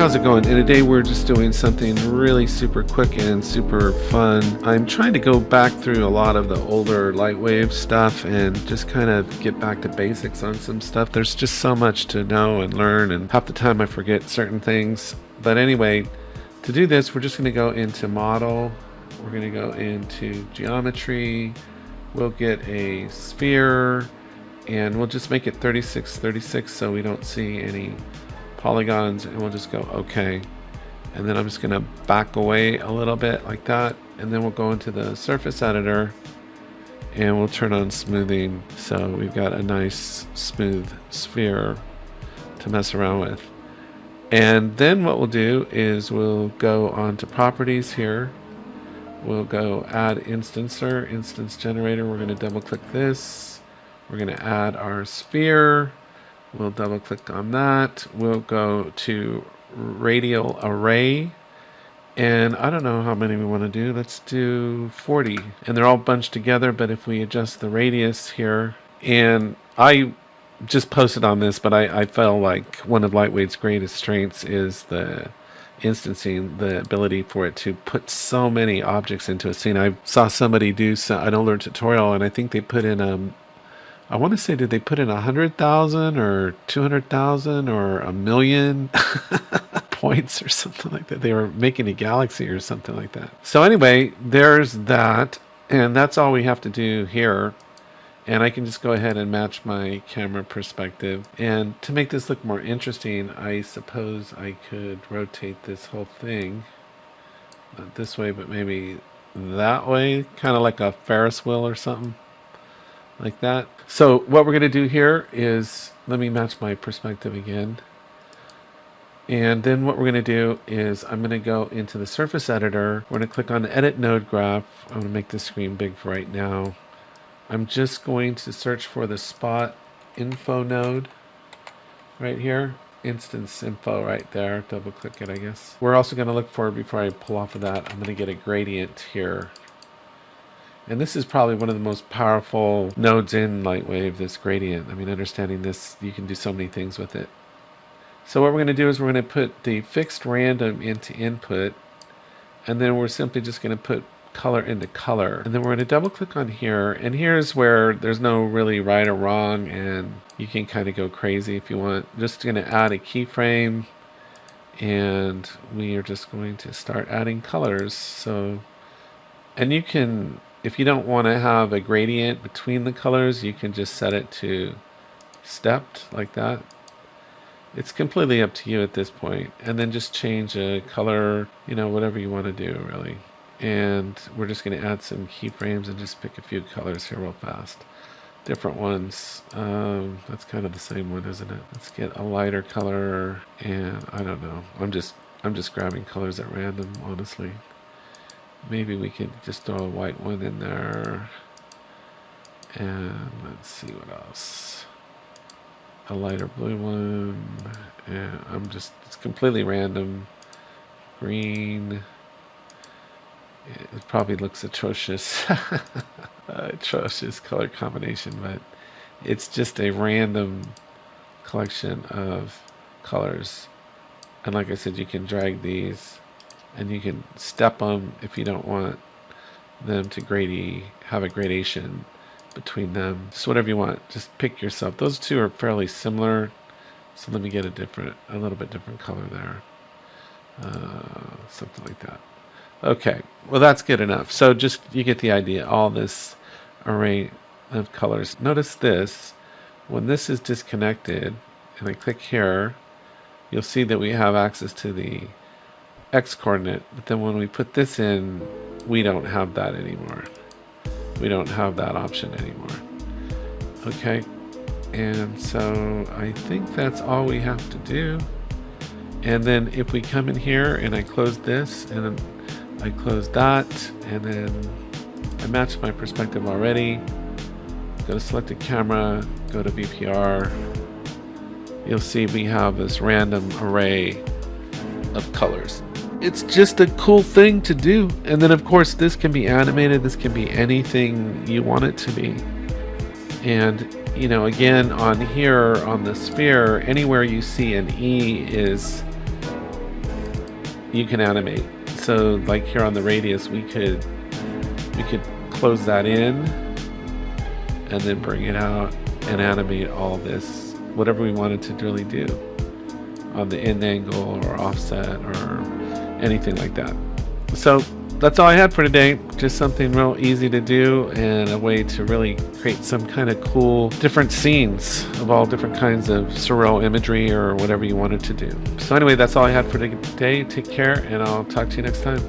how's it going? And today we're just doing something really super quick and super fun. I'm trying to go back through a lot of the older LightWave stuff and just kind of get back to basics on some stuff. There's just so much to know and learn, and half the time I forget certain things. But anyway, to do this, we're just going to go into Model. We're going to go into Geometry. We'll get a sphere, and we'll just make it 3636 so we don't see any polygons, and we'll just go OK. And then I'm just going to back away a little bit like that, and then we'll go into the surface editor and we'll turn on smoothing, so we've got a nice smooth sphere to mess around with. And then what we'll do is we'll go on to properties here. We'll go add instancer, instance generator. We're going to double click this. We're going to add our sphere. We'll double click on that. We'll go to radial array. And I don't know how many we want to do. Let's do 40. And they're all bunched together, but if we adjust the radius here, and I just posted on this, but I felt like one of LightWave's greatest strengths is the instancing, the ability for it to put so many objects into a scene. I saw somebody do an older tutorial, and I think they put in I want to say, did they put in 100,000 or 200,000 or a million points or something like that? They were making a galaxy or something like that. So anyway, there's that, and that's all we have to do here. And I can just go ahead and match my camera perspective. And to make this look more interesting, I suppose I could rotate this whole thing. Not this way, but maybe that way, kind of like a Ferris wheel or something like that. So what we're going to do here is, let me match my perspective again. And then what we're going to do is I'm going to go into the surface editor. We're going to click on edit node graph. I'm going to make this screen big for right now. I'm just going to search for the spot info node right here. Instance info right there. Double click it, I guess. We're also going to look for, before I pull off of that, I'm going to get a gradient here. And this is probably one of the most powerful nodes in LightWave, this gradient. I mean, understanding this, you can do so many things with it. So what we're going to do is we're going to put the fixed random into input, and then we're simply just going to put color into color. And then we're going to double click on here, and here's where there's no really right or wrong, and you can kind of go crazy if you want. Just going to add a keyframe, and we are just going to start adding colors. So, and you can, if you don't want to have a gradient between the colors, you can just set it to stepped like that. It's completely up to you at this point. And then just change a color, you know, whatever you want to do really. And we're just going to add some keyframes and just pick a few colors here real fast. Different ones. That's kind of the same one, isn't it? Let's get a lighter color, and I don't know. I'm just grabbing colors at random, honestly. Maybe we could just throw a white one in there. And let's see what else. A lighter blue one. And it's completely random. Green. It probably looks atrocious. Atrocious color combination, but it's just a random collection of colors. And like I said, you can drag these and you can step them if you don't want them to have a gradation between them. Just whatever you want, just pick yourself. Those two are fairly similar, so let me get a little bit different color there. Something like that. Okay, well that's good enough. So just, you get the idea, all this array of colors. Notice this, when this is disconnected and I click here, you'll see that we have access to the X coordinate, but then when we put this in, we don't have that anymore. We don't have that option anymore. Okay, and so I think that's all we have to do. And then if we come in here and I close this and then I close that, and then I match my perspective already, go to selected camera, go to VPR, you'll see we have this random array of colors. It's just a cool thing to do. And then of course this can be animated, this can be anything you want it to be. And you know, again, on here on the sphere, anywhere you see an E is you can animate. So like here on the radius, we could close that in and then bring it out and animate all this, whatever we wanted to really do on the end angle or offset or anything like that. So that's all I had for today. Just something real easy to do and a way to really create some kind of cool different scenes of all different kinds of surreal imagery or whatever you wanted to do. So anyway, that's all I had for today. Take care, and I'll talk to you next time.